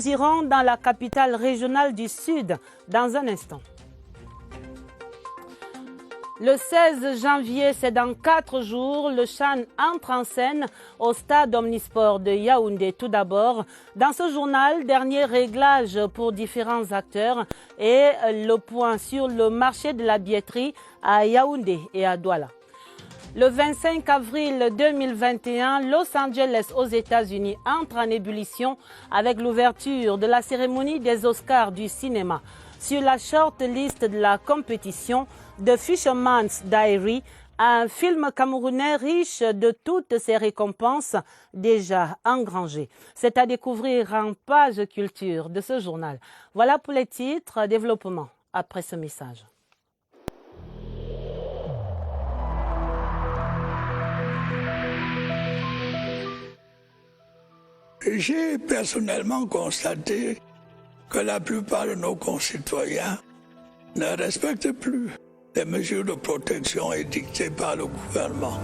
Nous irons dans la capitale régionale du Sud dans un instant. Le 16 janvier, c'est dans 4 jours, le CHAN entre en scène au stade Omnisport de Yaoundé. Tout d'abord, dans ce journal, dernier réglage pour différents acteurs et le point sur le marché de la billetterie à Yaoundé et à Douala. Le 25 avril 2021, Los Angeles aux États-Unis entre en ébullition avec l'ouverture de la cérémonie des Oscars du cinéma. Sur la short list de la compétition, The Fisherman's Diary, un film camerounais riche de toutes ses récompenses déjà engrangées. C'est à découvrir en page culture de ce journal. Voilà pour les titres. Développement après ce message. J'ai personnellement constaté que la plupart de nos concitoyens ne respectent plus les mesures de protection édictées par le gouvernement.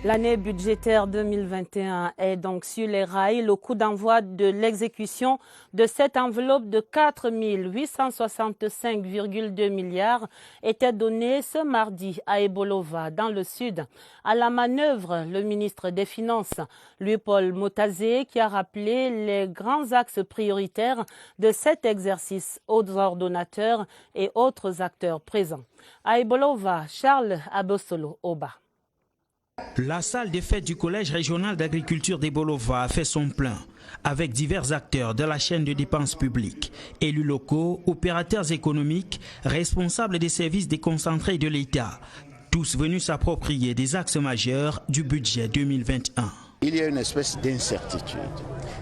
L'année budgétaire 2021 est donc sur les rails. Le coup d'envoi de l'exécution de cette enveloppe de 4 865,2 milliards était donné ce mardi à Ebolova, dans le sud. À la manœuvre, le ministre des Finances, Louis-Paul Motazé, qui a rappelé les grands axes prioritaires de cet exercice aux ordonnateurs et autres acteurs présents. À Ebolova, Charles Abosolo Oba. La salle des fêtes du Collège régional d'agriculture d'Ebolova a fait son plein, avec divers acteurs de la chaîne de dépenses publiques, élus locaux, opérateurs économiques, responsables des services déconcentrés de l'État, tous venus s'approprier des axes majeurs du budget 2021. Il y a une espèce d'incertitude.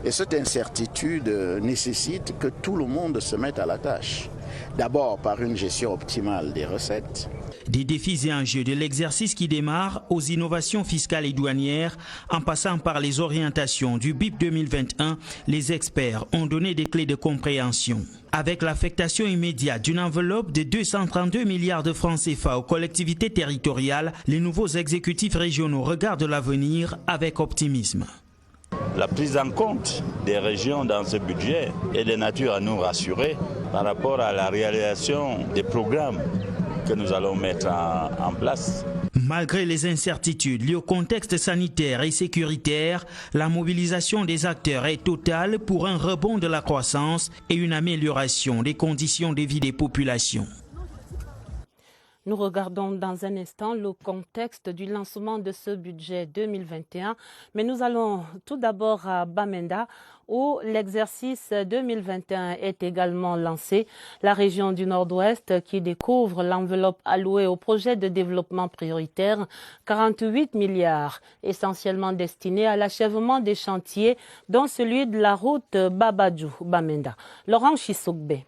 Et cette incertitude nécessite que tout le monde se mette à la tâche. D'abord par une gestion optimale des recettes. Des défis et enjeux de l'exercice qui démarre aux innovations fiscales et douanières, en passant par les orientations du BIP 2021, les experts ont donné des clés de compréhension. Avec l'affectation immédiate d'une enveloppe de 232 milliards de francs CFA aux collectivités territoriales, les nouveaux exécutifs régionaux regardent l'avenir avec optimisme. La prise en compte des régions dans ce budget est de nature à nous rassurer par rapport à la réalisation des programmes que nous allons mettre en place. Malgré les incertitudes liées au contexte sanitaire et sécuritaire, la mobilisation des acteurs est totale pour un rebond de la croissance et une amélioration des conditions de vie des populations. Nous regardons dans un instant le contexte du lancement de ce budget 2021, mais nous allons tout d'abord à Bamenda où l'exercice 2021 est également lancé. La région du Nord-Ouest qui découvre l'enveloppe allouée au projet de développement prioritaire, 48 milliards, essentiellement destinés à l'achèvement des chantiers, dont celui de la route Babadjou-Bamenda. Laurent Chissoukbe.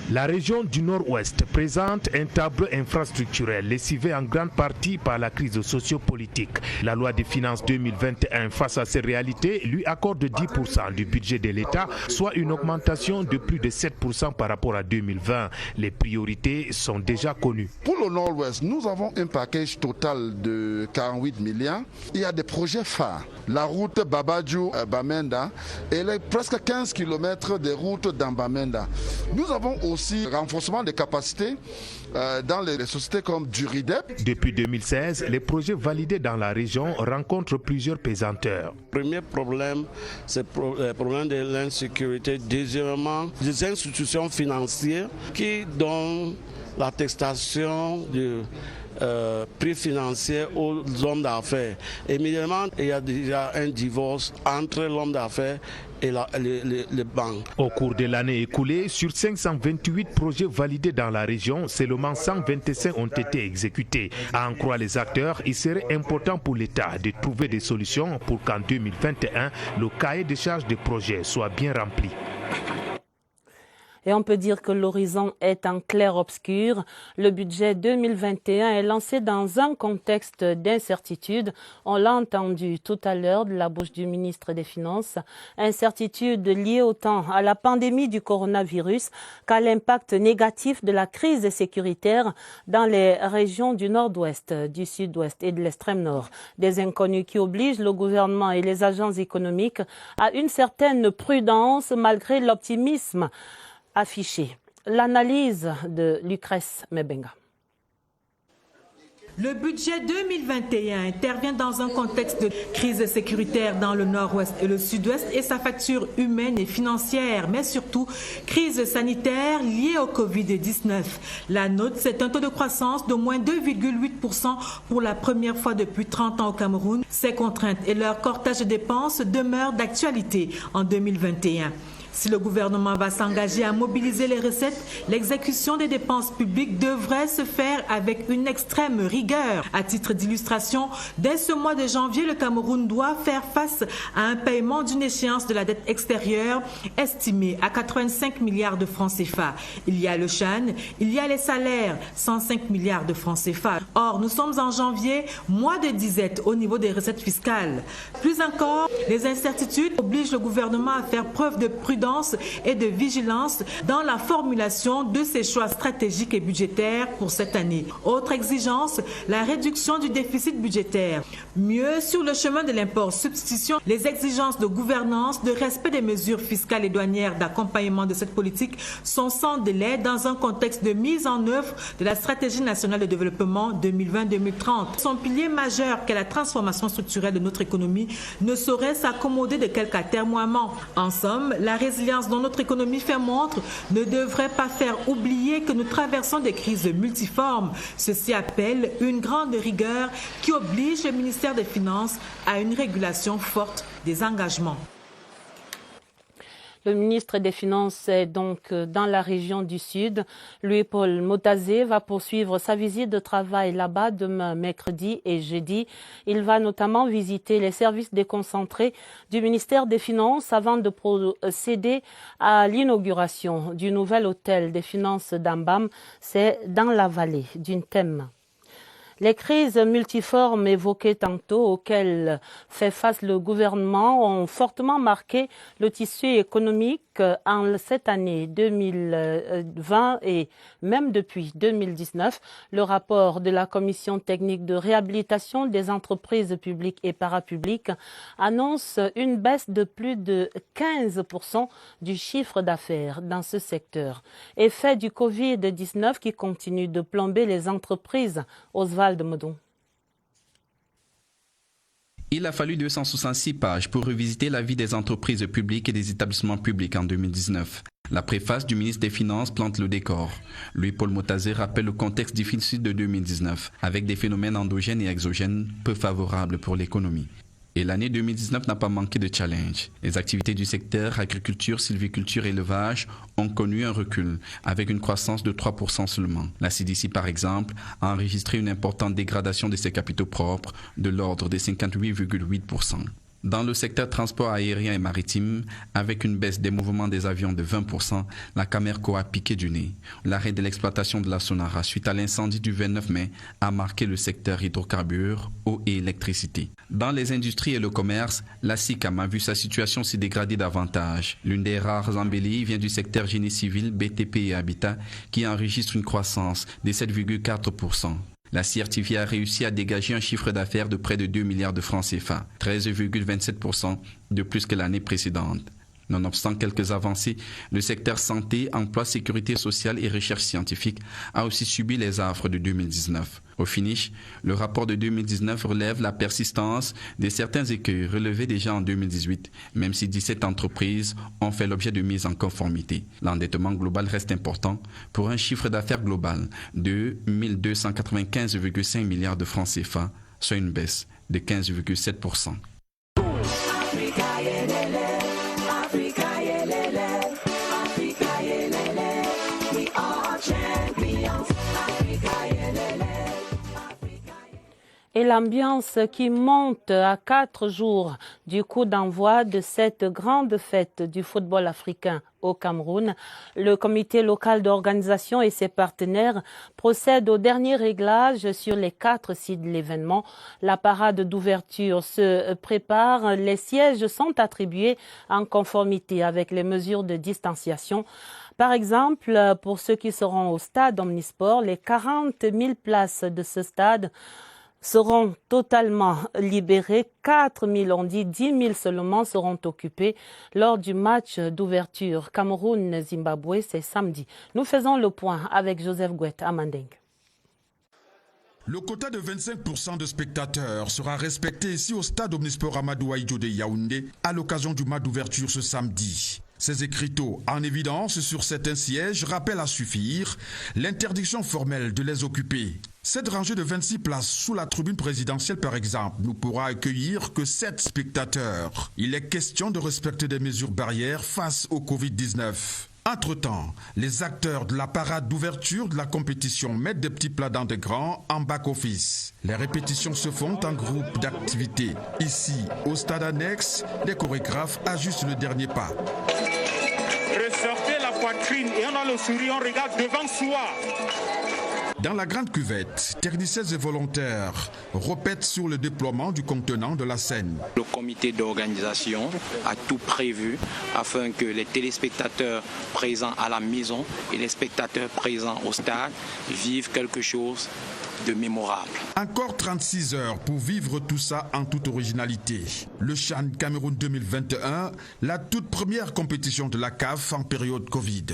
La région du Nord-Ouest présente un tableau infrastructurel lessivé en grande partie par la crise sociopolitique. La loi des finances 2021 face à ces réalités lui accorde 10% du budget de l'État, soit une augmentation de plus de 7% par rapport à 2020. Les priorités sont déjà connues. Pour le Nord-Ouest, nous avons un package total de 48 milliards. Il y a des projets phares. La route Babadjou-Bamenda et les presque 15 km de routes dans Bamenda. Nous avons aussi renforcement des capacités dans les sociétés comme Duridep. Depuis 2016, les projets validés dans la région rencontrent plusieurs pesanteurs. Le premier problème, c'est le problème de l'insécurité. Deuxièmement, des institutions financières qui donnent l'attestation du prix financier aux hommes d'affaires. Évidemment, il y a déjà un divorce entre l'homme d'affaires et les banques. Au cours de l'année écoulée, sur 528 projets validés dans la région, seulement 125 ont été exécutés. À en croire les acteurs, il serait important pour l'État de trouver des solutions pour qu'en 2021, le cahier de charges des projets soit bien rempli. Et on peut dire que l'horizon est en clair-obscur. Le budget 2021 est lancé dans un contexte d'incertitude. On l'a entendu tout à l'heure de la bouche du ministre des Finances. Incertitude liée autant à la pandémie du coronavirus qu'à l'impact négatif de la crise sécuritaire dans les régions du nord-ouest, du sud-ouest et de l'extrême nord. Des inconnus qui obligent le gouvernement et les agences économiques à une certaine prudence malgré l'optimisme affiché. L'analyse de Lucrèce Mebenga. Le budget 2021 intervient dans un contexte de crise sécuritaire dans le nord-ouest et le sud-ouest et sa facture humaine et financière, mais surtout crise sanitaire liée au Covid-19. La note, c'est un taux de croissance de moins 2,8% pour la première fois depuis 30 ans au Cameroun. Ces contraintes et leur cortège de dépenses demeurent d'actualité en 2021. Si le gouvernement va s'engager à mobiliser les recettes, l'exécution des dépenses publiques devrait se faire avec une extrême rigueur. À titre d'illustration, dès ce mois de janvier, le Cameroun doit faire face à un paiement d'une échéance de la dette extérieure estimée à 85 milliards de francs CFA. Il y a le CHAN, il y a les salaires, 105 milliards de francs CFA. Or, nous sommes en janvier, mois de disette au niveau des recettes fiscales. Plus encore, les incertitudes obligent le gouvernement à faire preuve de prudence et de vigilance dans la formulation de ses choix stratégiques et budgétaires pour cette année. Autre exigence, la réduction du déficit budgétaire. Mieux, sur le chemin de l'import-substitution, les exigences de gouvernance, de respect des mesures fiscales et douanières d'accompagnement de cette politique sont sans délai dans un contexte de mise en œuvre de la stratégie nationale de développement 2020-2030. Son pilier majeur qu'est la transformation structurelle de notre économie ne saurait s'accommoder de quelques atermoiements. En somme, la résilience dont notre économie fait montre ne devrait pas faire oublier que nous traversons des crises multiformes. Ceci appelle une grande rigueur qui oblige le ministère des Finances à une régulation forte des engagements. Le ministre des Finances est donc dans la région du Sud. Louis-Paul Motazé va poursuivre sa visite de travail là-bas demain, mercredi et jeudi. Il va notamment visiter les services déconcentrés du ministère des Finances avant de procéder à l'inauguration du nouvel hôtel des finances d'Ambam. C'est dans la vallée d'une thème. Les crises multiformes évoquées tantôt auxquelles fait face le gouvernement ont fortement marqué le tissu économique en cette année 2020 et même depuis 2019. Le rapport de la Commission technique de réhabilitation des entreprises publiques et parapubliques annonce une baisse de plus de 15% du chiffre d'affaires dans ce secteur. Effet du Covid-19 qui continue de plomber les entreprises. Oswald Modon. Il a fallu 266 pages pour revisiter la vie des entreprises publiques et des établissements publics en 2019. La préface du ministre des Finances plante le décor. Louis-Paul Motazé rappelle le contexte difficile de 2019, avec des phénomènes endogènes et exogènes peu favorables pour l'économie. Et l'année 2019 n'a pas manqué de challenges. Les activités du secteur agriculture, sylviculture et élevage ont connu un recul, avec une croissance de 3% seulement. La CDC, par exemple, a enregistré une importante dégradation de ses capitaux propres, de l'ordre de 58,8%. Dans le secteur transport aérien et maritime, avec une baisse des mouvements des avions de 20%, la Camerco a piqué du nez. L'arrêt de l'exploitation de la Sonara suite à l'incendie du 29 mai a marqué le secteur hydrocarbures, eau et électricité. Dans les industries et le commerce, la SICAM a vu sa situation s'y dégrader davantage. L'une des rares embellies vient du secteur génie civil, BTP et habitat, qui enregistre une croissance de 7,4%. La CRTV a réussi à dégager un chiffre d'affaires de près de 2 milliards de francs CFA, 13,27% de plus que l'année précédente. Nonobstant quelques avancées, le secteur santé, emploi, sécurité sociale et recherche scientifique a aussi subi les affres de 2019. Au finish, le rapport de 2019 relève la persistance de certains écueils relevés déjà en 2018, même si 17 entreprises ont fait l'objet de mise en conformité. L'endettement global reste important pour un chiffre d'affaires global de 1 295,5 milliards de francs CFA, soit une baisse de 15,7%. Et l'ambiance qui monte à 4 jours du coup d'envoi de cette grande fête du football africain au Cameroun. Le comité local d'organisation et ses partenaires procèdent au dernier réglage sur les 4 sites de l'événement. La parade d'ouverture se prépare. Les sièges sont attribués en conformité avec les mesures de distanciation. Par exemple, pour ceux qui seront au stade Omnisport, les 40 000 places de ce stade seront totalement libérées. 4 000, on dit 10 000 seulement seront occupées lors du match d'ouverture. Cameroun-Zimbabwe, c'est samedi. Nous faisons le point avec Joseph Gouet à Manding. Le quota de 25% de spectateurs sera respecté ici au stade Omnisport Amadou Ahidjo de Yaoundé à l'occasion du match d'ouverture ce samedi. Ces écriteaux en évidence sur certains sièges rappellent à suffire l'interdiction formelle de les occuper. Cette rangée de 26 places sous la tribune présidentielle par exemple ne pourra accueillir que 7 spectateurs. Il est question de respecter des mesures barrières face au Covid-19. Entre-temps, les acteurs de la parade d'ouverture de la compétition mettent des petits plats dans des grands en back-office. Les répétitions se font en groupe d'activités. Ici, au stade annexe, les chorégraphes ajustent le dernier pas. Ressortez la poitrine et on a le sourire, on regarde devant soi. Dans la grande cuvette, techniciens et volontaires répètent sur le déploiement du contenant de la scène. Le comité d'organisation a tout prévu afin que les téléspectateurs présents à la maison et les spectateurs présents au stade vivent quelque chose de mémorable. Encore 36 heures pour vivre tout ça en toute originalité. Le CHAN Cameroun 2021, la toute première compétition de la CAF en période Covid.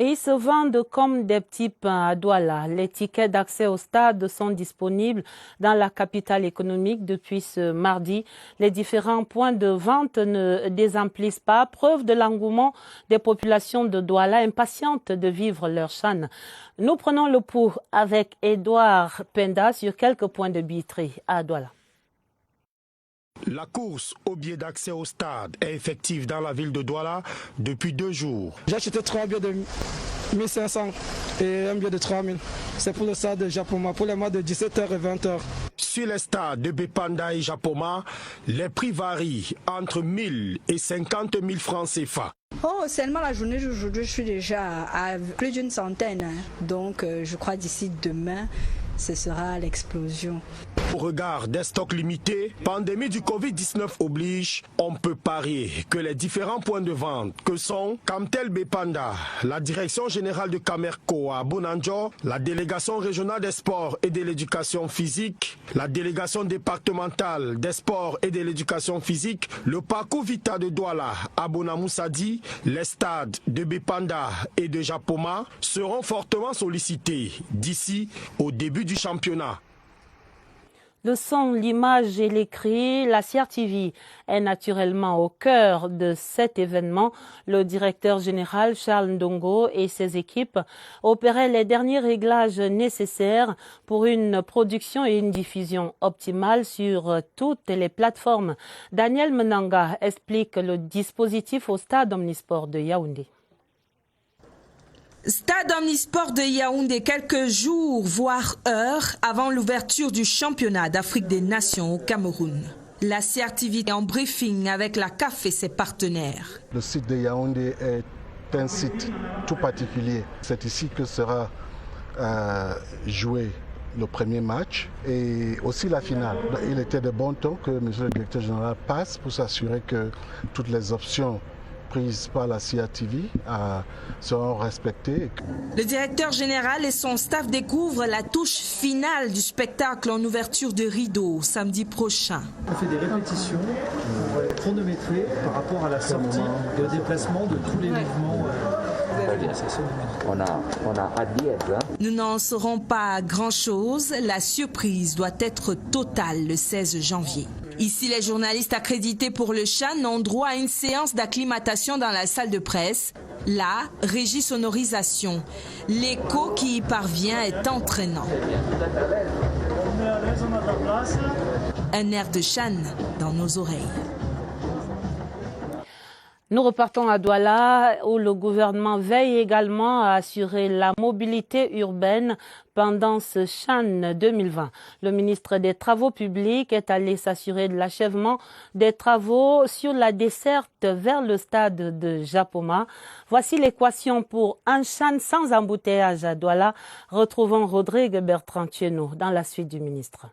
Et ils se vendent comme des petits pains à Douala. Les tickets d'accès au stade sont disponibles dans la capitale économique depuis ce mardi. Les différents points de vente ne désemplissent pas, preuve de l'engouement des populations de Douala impatientes de vivre leur CHAN. Nous prenons le pouls avec Edouard Penda sur quelques points de billetterie à Douala. La course au billet d'accès au stade est effective dans la ville de Douala depuis 2 jours. J'ai acheté 3 billets de 1500 et un billet de 3000. C'est pour le stade de Japoma, pour les mois de 17h et 20h. Sur les stades de Bepanda et Japoma, les prix varient entre 1000 et 50 000 francs CFA. Oh, seulement la journée d'aujourd'hui, je suis déjà à plus d'une centaine. Donc, je crois d'ici demain, ce sera l'explosion. Au regard des stocks limités, pandémie du Covid-19 oblige, on peut parier que les différents points de vente que sont Kamtel Bepanda, la direction générale de Camerco à Bonanjo, la délégation régionale des sports et de l'éducation physique, la délégation départementale des sports et de l'éducation physique, le parcours Vita de Douala à Bonamoussadi, les stades de Bepanda et de Japoma seront fortement sollicités d'ici au début du championnat. Le son, l'image et l'écrit, la CRTV est naturellement au cœur de cet événement. Le directeur général Charles Ndongo et ses équipes opéraient les derniers réglages nécessaires pour une production et une diffusion optimale sur toutes les plateformes. Daniel Menanga explique le dispositif au stade Omnisport de Yaoundé. Stade Omnisport de Yaoundé, quelques jours, voire heures avant l'ouverture du championnat d'Afrique des Nations au Cameroun. La CRTV est en briefing avec la CAF et ses partenaires. Le site de Yaoundé est un site tout particulier. C'est ici que sera joué le premier match et aussi la finale. Il était de bon ton que M. le directeur général passe pour s'assurer que toutes les options prises par la CRTV seront respectées. Le directeur général et son staff découvrent la touche finale du spectacle en ouverture de rideau samedi prochain. On fait des répétitions chronométrées par rapport à la sortie et au déplacement de tous les mouvements. On a hâte d'y être. Nous n'en saurons pas grand-chose. La surprise doit être totale le 16 janvier. Ici, les journalistes accrédités pour le CHAN ont droit à une séance d'acclimatation dans la salle de presse. Là, régie sonorisation. L'écho qui y parvient est entraînant. Un air de CHAN dans nos oreilles. Nous repartons à Douala où le gouvernement veille également à assurer la mobilité urbaine pendant ce Chan 2020. Le ministre des Travaux publics est allé s'assurer de l'achèvement des travaux sur la desserte vers le stade de Japoma. Voici l'équation pour un Chan sans embouteillage à Douala. Retrouvons Rodrigue Bertrand-Tieno dans la suite du ministre.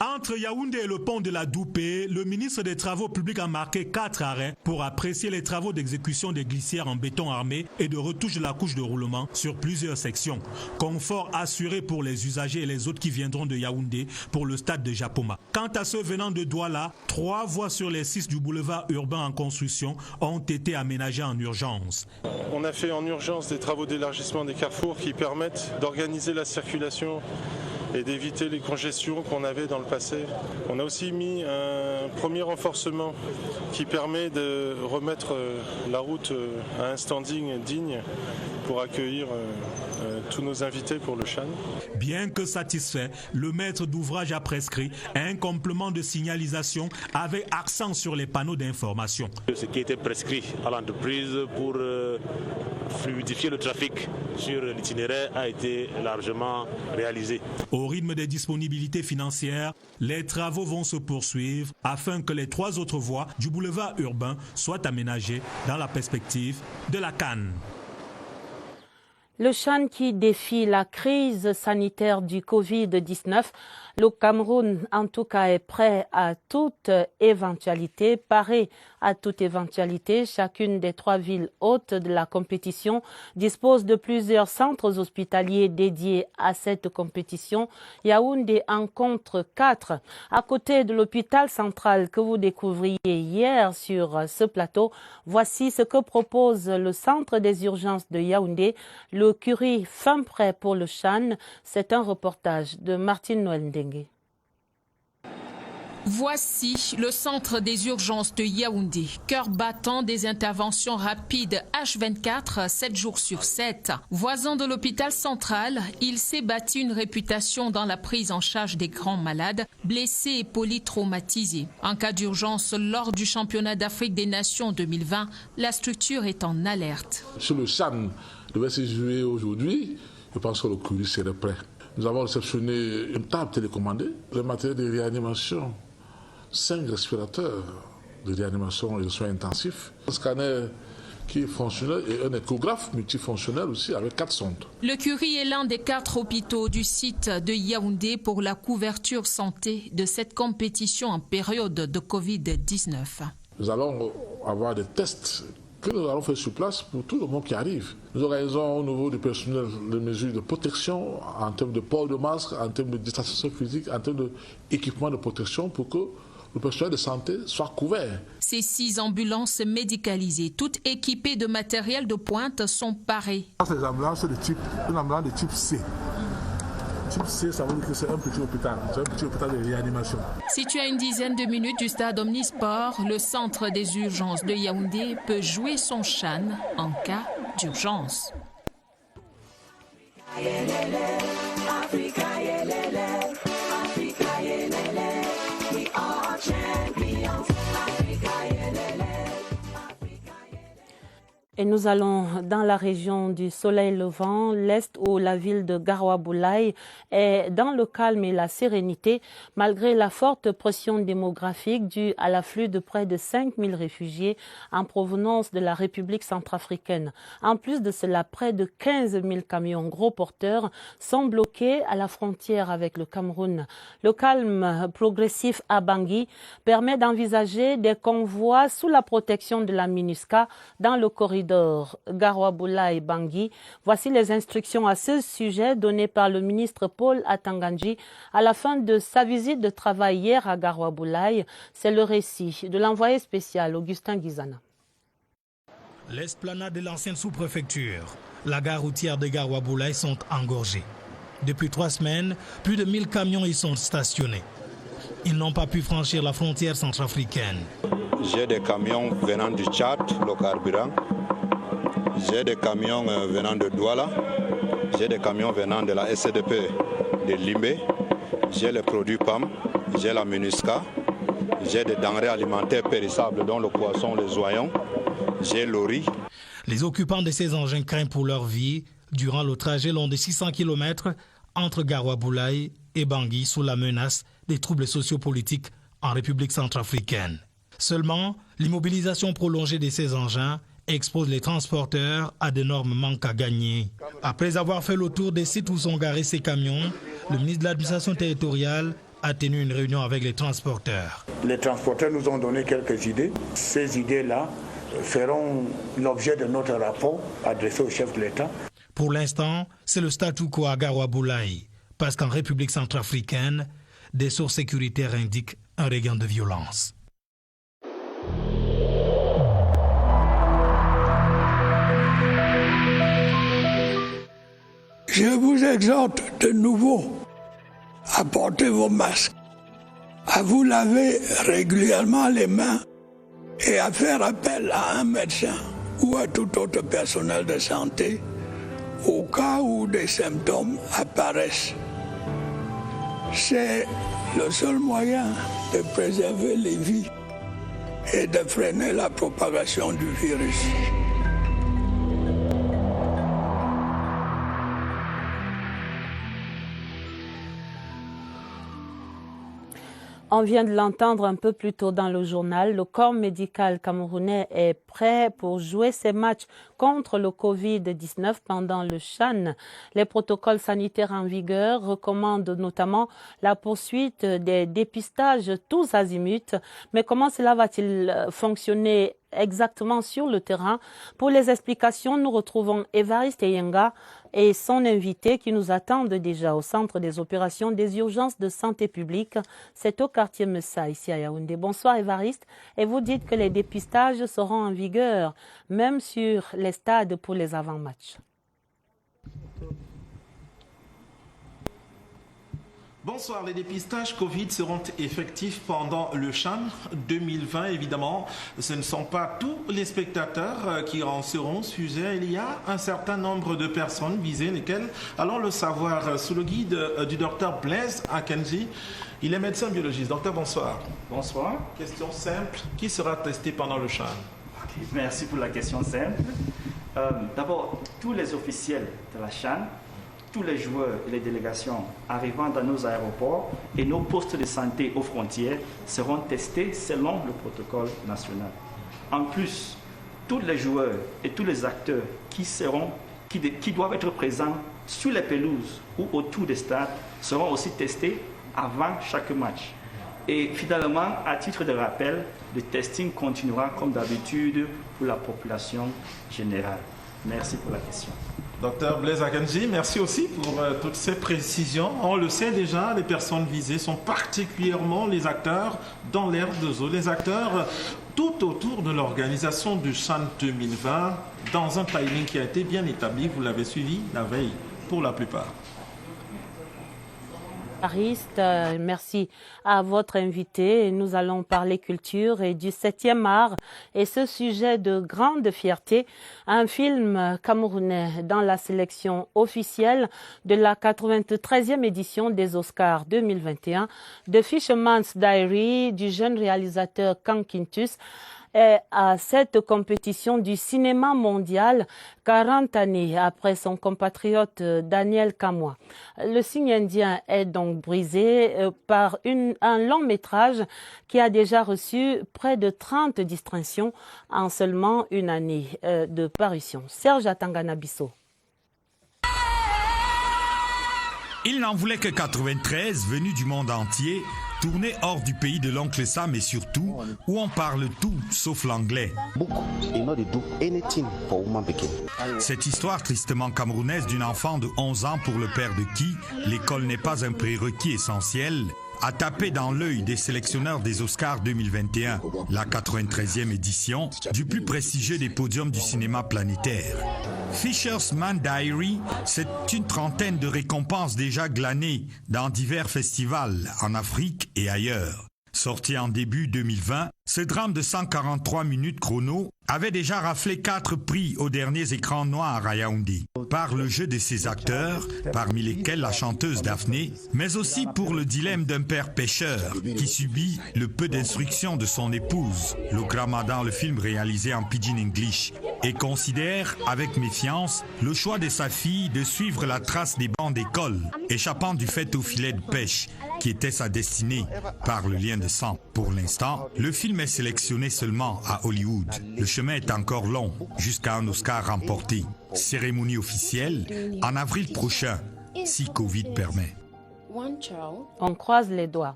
Entre Yaoundé et le pont de la Doupé, le ministre des Travaux publics a marqué 4 arrêts pour apprécier les travaux d'exécution des glissières en béton armé et de retouche de la couche de roulement sur plusieurs sections. Confort assuré pour les usagers et les autres qui viendront de Yaoundé pour le stade de Japoma. Quant à ceux venant de Douala, 3 voies sur les 6 du boulevard urbain en construction ont été aménagées en urgence. On a fait en urgence des travaux d'élargissement des carrefours qui permettent d'organiser la circulation et d'éviter les congestions qu'on avait dans le passé. On a aussi mis un premier renforcement qui permet de remettre la route à un standing digne pour accueillir tous nos invités pour le Chan. Bien que satisfait, le maître d'ouvrage a prescrit un complément de signalisation avec accent sur les panneaux d'information. Ce qui était prescrit à l'entreprise pour fluidifier le trafic sur l'itinéraire a été largement réalisé. Au rythme des disponibilités financières, les travaux vont se poursuivre afin que les 3 autres voies du boulevard urbain soient aménagées dans la perspective de la CAN. Le Chan qui défie la crise sanitaire du Covid-19, le Cameroun en tout cas est prêt à toute éventualité, paré à toute éventualité. Chacune des 3 villes hôtes de la compétition dispose de plusieurs centres hospitaliers dédiés à cette compétition. Yaoundé en compte 4. À côté de l'hôpital central que vous découvriez hier sur ce plateau, voici ce que propose le centre des urgences de Yaoundé. Le Curie fin prêt pour le Chan. C'est un reportage de Martine Noël Ndengue. Voici le centre des urgences de Yaoundé, cœur battant des interventions rapides H24, 7 jours sur 7. Voisin de l'hôpital central, il s'est bâti une réputation dans la prise en charge des grands malades, blessés et polytraumatisés. En cas d'urgence, lors du championnat d'Afrique des Nations 2020, la structure est en alerte. Sur le Chan devait se jouer aujourd'hui, je pense que le Curie serait prêt. Nous avons réceptionné une table télécommandée, le matériel de réanimation, 5 respirateurs de réanimation et de soins intensifs, un scanner qui est fonctionnel et un échographe multifonctionnel aussi avec 4 sondes. Le Curie est l'un des 4 hôpitaux du site de Yaoundé pour la couverture santé de cette compétition en période de Covid-19. Nous allons avoir des tests que nous allons faire sur place pour tout le monde qui arrive. Nous organisons au niveau du personnel des mesures de protection en termes de port de masque, en termes de distanciation physique, en termes d'équipement de protection pour que le personnel de santé soit couvert. Ces 6 ambulances médicalisées, toutes équipées de matériel de pointe, sont parées. Ces ambulances de type, une ambulance de type C. Type C, ça veut dire que c'est un petit hôpital de réanimation. Situé à une dizaine de minutes du stade Omnisport, le centre des urgences de Yaoundé peut jouer son Chan en cas d'urgence. Et nous allons dans la région du Soleil Levant, l'Est, où la ville de Garoua-Boulaye est dans le calme et la sérénité, malgré la forte pression démographique due à l'afflux de près de 5000 réfugiés en provenance de la République centrafricaine. En plus de cela, près de 15 000 camions gros porteurs sont bloqués à la frontière avec le Cameroun. Le calme progressif à Bangui permet d'envisager des convois sous la protection de la MINUSCA dans le corridor Garoua-Boulaye Bangui. Voici les instructions à ce sujet données par le ministre Paul Atangandji à la fin de sa visite de travail hier à Garoua-Boulaye. C'est le récit de l'envoyé spécial Augustin Guizana. L'esplanade de l'ancienne sous-préfecture, la gare routière de Garoua-Boulaye sont engorgées. Depuis 3 semaines, plus de 1000 camions y sont stationnés. Ils n'ont pas pu franchir la frontière centrafricaine. J'ai des camions venant du Tchad, le carburant. J'ai des camions venant de Douala. J'ai des camions venant de la SCDP de Limbe. J'ai les produits PAM. J'ai la MINUSCA. j'ai des denrées alimentaires périssables dont le poisson, les oignons, j'ai le riz. Les occupants de ces engins craignent pour leur vie durant le trajet long de 600 km entre Garoua-Boulaye et Bangui sous la menace des troubles sociopolitiques en République centrafricaine. Seulement, l'immobilisation prolongée de ces engins expose les transporteurs à d'énormes manques à gagner. Après avoir fait le tour des sites où sont garés ces camions, le ministre de l'administration territoriale a tenu une réunion avec les transporteurs. Les transporteurs nous ont donné quelques idées. Ces idées-là feront l'objet de notre rapport adressé au chef de l'État. Pour l'instant, c'est le statu quo à Garoua-Boulaye, parce qu'en République centrafricaine, des sources sécuritaires indiquent un regain de violence. Je vous exhorte de nouveau à porter vos masques, à vous laver régulièrement les mains et à faire appel à un médecin ou à tout autre personnel de santé au cas où des symptômes apparaissent. C'est le seul moyen de préserver les vies et de freiner la propagation du virus. On vient de l'entendre un peu plus tôt dans le journal. Le corps médical camerounais est prêt pour jouer ses matchs contre le Covid-19 pendant le CHAN. Les protocoles sanitaires en vigueur recommandent notamment la poursuite des dépistages tous azimuts. Mais comment cela va-t-il fonctionner exactement sur le terrain? Pour les explications, nous retrouvons Évariste Eyenga et son invité qui nous attendent déjà au centre des opérations des urgences de santé publique. C'est au quartier Messa, ici à Yaoundé. Bonsoir Évariste. Et vous dites que les dépistages seront en vigueur, même sur les stades pour les avant-matchs. Bonsoir, les dépistages Covid seront effectifs pendant le CHAN 2020. Évidemment, ce ne sont pas tous les spectateurs qui en seront sujets. Il y a un certain nombre de personnes visées, lesquelles allons le savoir sous le guide du docteur Blaise Akenji. Il est médecin biologiste. Docteur, bonsoir. Bonsoir. Question simple, qui sera testé pendant le CHAN? Okay, merci pour la question simple. D'abord, tous les officiels de la CHAN, tous les joueurs et les délégations arrivant dans nos aéroports et nos postes de santé aux frontières seront testés selon le protocole national. En plus, tous les joueurs et tous les acteurs qui doivent être présents sur les pelouses ou autour des stades seront aussi testés avant chaque match. Et finalement, à titre de rappel, le testing continuera comme d'habitude pour la population générale. Merci pour la question. Docteur Blaise Akenji, merci aussi pour toutes ces précisions. On le sait déjà, les personnes visées sont particulièrement les acteurs dans l'aire de jeu, les acteurs tout autour de l'organisation du CHAN 2020, dans un timing qui a été bien établi, vous l'avez suivi la veille pour la plupart. Merci à votre invité. Nous allons parler culture et du 7e art et ce sujet de grande fierté, un film camerounais dans la sélection officielle de la 93e édition des Oscars 2021, The Fisherman's Diary du jeune réalisateur Kankintus. Et à cette compétition du cinéma mondial 40 années après son compatriote Daniel Kamois. Le signe indien est donc brisé par un long métrage qui a déjà reçu près de 30 distinctions en seulement une année de parution. Serge Atangana-Bissot. Il n'en voulait que 93, venus du monde entier, tournés hors du pays de l'oncle Sam et surtout où on parle tout sauf l'anglais. Cette histoire tristement camerounaise d'une enfant de 11 ans pour le père de qui l'école n'est pas un prérequis essentiel a tapé dans l'œil des sélectionneurs des Oscars 2021, la 93e édition du plus prestigieux des podiums du cinéma planétaire. Fisherman's Diary, c'est une trentaine de récompenses déjà glanées dans divers festivals en Afrique et ailleurs. Sorti en début 2020, ce drame de 143 minutes chrono avait déjà raflé 4 prix aux derniers écrans noirs à Yaoundé. Par le jeu de ses acteurs, parmi lesquels la chanteuse Daphné, mais aussi pour le dilemme d'un père pêcheur qui subit le peu d'instruction de son épouse. Lokrama dans le film réalisé en pidgin English et considère avec méfiance le choix de sa fille de suivre la trace des bancs d'école, échappant du fait au filet de pêche qui était sa destinée par le lien de sang. Pour l'instant, le film est sélectionné seulement à Hollywood. Le chemin est encore long jusqu'à un Oscar remporté. Cérémonie officielle en avril prochain, si Covid permet. On croise les doigts.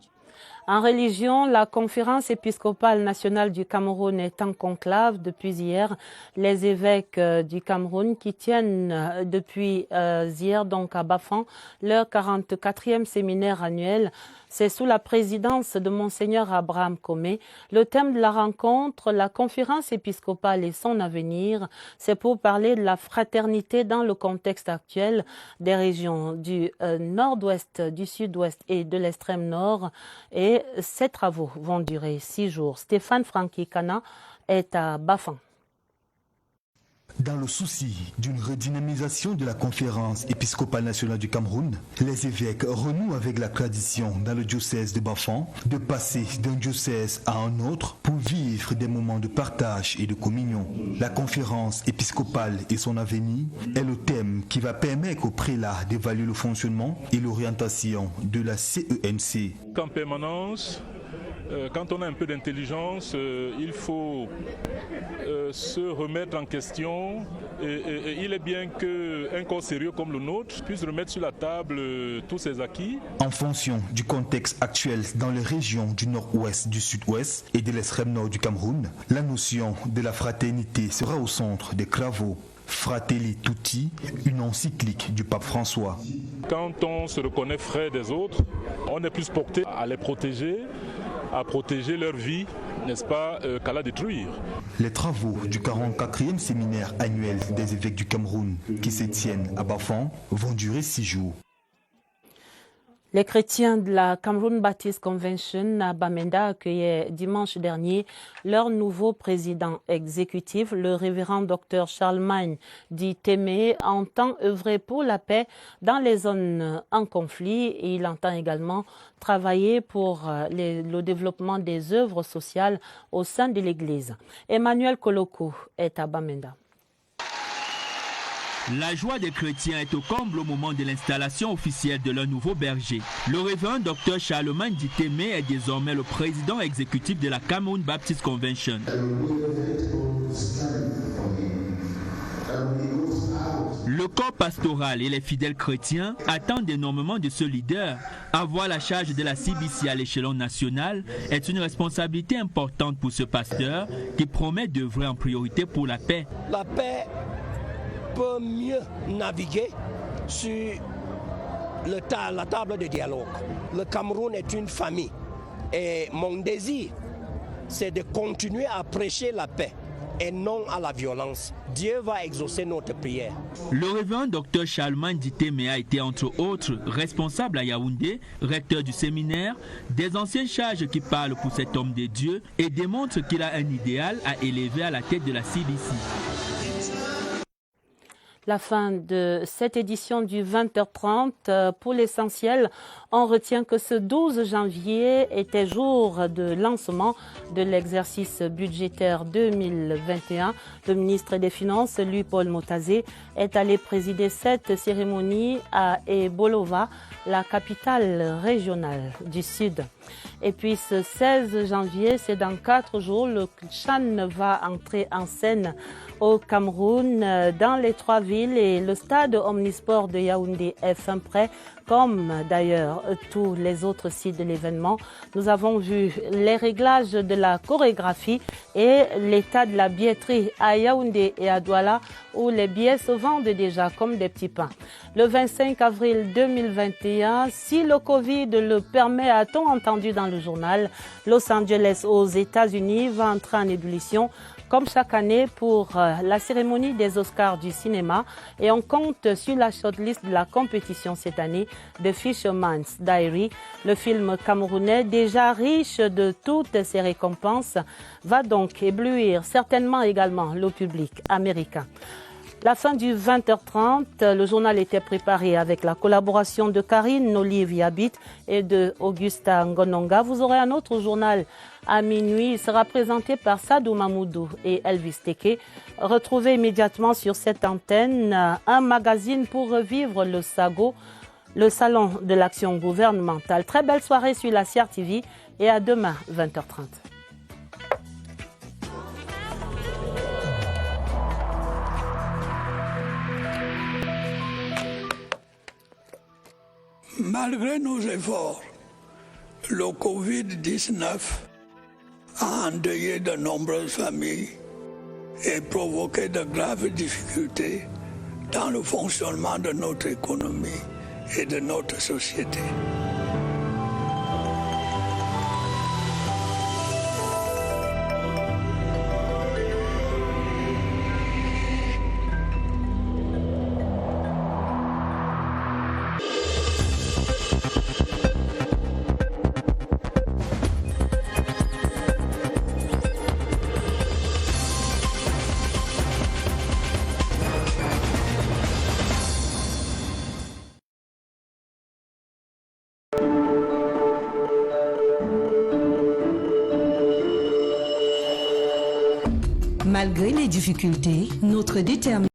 En religion, la conférence épiscopale nationale du Cameroun est en conclave depuis hier. Les évêques du Cameroun qui tiennent depuis hier donc à Bafan leur 44e séminaire annuel. C'est sous la présidence de Monseigneur Abraham Komé. Le thème de la rencontre, la conférence épiscopale et son avenir, c'est pour parler de la fraternité dans le contexte actuel des régions du nord-ouest, du sud-ouest et de l'extrême nord. Et ces travaux vont durer 6 jours. Stéphane Francky-Kana est à Bafan. Dans le souci d'une redynamisation de la conférence épiscopale nationale du Cameroun, les évêques renouent avec la tradition dans le diocèse de Bafan de passer d'un diocèse à un autre pour vivre des moments de partage et de communion. La conférence épiscopale et son avenir est le thème qui va permettre aux prélats d'évaluer le fonctionnement et l'orientation de la CENC. En permanence, quand on a un peu d'intelligence, il faut se remettre en question et il est bien qu'un corps sérieux comme le nôtre puisse remettre sur la table tous ses acquis. En fonction du contexte actuel dans les régions du nord-ouest, du sud-ouest et de l'extrême nord du Cameroun, la notion de la fraternité sera au centre des travaux. Fratelli Tutti, une encyclique du pape François. Quand on se reconnaît frère des autres, on est plus porté à les protéger, à protéger leur vie, n'est-ce pas, qu'à la détruire. Les travaux du 44e séminaire annuel des évêques du Cameroun, qui se tiennent à Bafan, vont durer 6 jours. Les chrétiens de la Cameroon Baptist Convention à Bamenda accueillaient dimanche dernier leur nouveau président exécutif, le révérend Dr Charlemagne dit Témé, entend œuvrer pour la paix dans les zones en conflit et il entend également travailler pour le développement des œuvres sociales au sein de l'Église. Emmanuel Koloko est à Bamenda. La joie des chrétiens est au comble au moment de l'installation officielle de leur nouveau berger. Le révérend Dr Charlemagne dit Témé est désormais le président exécutif de la Cameroon Baptist Convention. Le corps pastoral et les fidèles chrétiens attendent énormément de ce leader. Avoir la charge de la CBC à l'échelon national est une responsabilité importante pour ce pasteur qui promet d'œuvrer en priorité pour la paix. La paix peut mieux naviguer sur la table de dialogue. Le Cameroun est une famille et mon désir, c'est de continuer à prêcher la paix et non à la violence. Dieu va exaucer notre prière. Le révérend Dr Charlemagne dit Témé a été entre autres responsable à Yaoundé, recteur du séminaire, des anciennes charges qui parlent pour cet homme de Dieu et démontrent qu'il a un idéal à élever à la tête de la CBC. La fin de cette édition du 20h30. Pour l'essentiel, on retient que ce 12 janvier était jour de lancement de l'exercice budgétaire 2021. Le ministre des Finances, Louis-Paul Motazé, est allé présider cette cérémonie à Ebolova, la capitale régionale du Sud. Et puis ce 16 janvier, c'est dans 4 jours, le CHAN va entrer en scène au Cameroun, dans les 3 villes et le stade omnisport de Yaoundé est fin prêt, comme d'ailleurs tous les autres sites de l'événement. Nous avons vu les réglages de la chorégraphie et l'état de la billetterie à Yaoundé et à Douala où les billets se vendent déjà comme des petits pains. Le 25 avril 2021, si le Covid le permet, a-t-on entendu dans le journal, Los Angeles aux États-Unis va entrer en ébullition comme chaque année pour la cérémonie des Oscars du cinéma, et on compte sur la shortlist de la compétition cette année de Fisherman's Diary. Le film camerounais, déjà riche de toutes ses récompenses, va donc éblouir certainement également le public américain. La fin du 20h30, le journal était préparé avec la collaboration de Karine Olivier-Habit et de Augusta Ngononga. Vous aurez un autre journal à minuit. Il sera présenté par Sadou Mamoudou et Elvis Teke. Retrouvez immédiatement sur cette antenne un magazine pour revivre le SAGO, le Salon de l'Action gouvernementale. Très belle soirée sur la CRTV et à demain 20h30. Malgré nos efforts, le Covid-19 a endeuillé de nombreuses familles et provoqué de graves difficultés dans le fonctionnement de notre économie et de notre société. Malgré les difficultés, notre détermination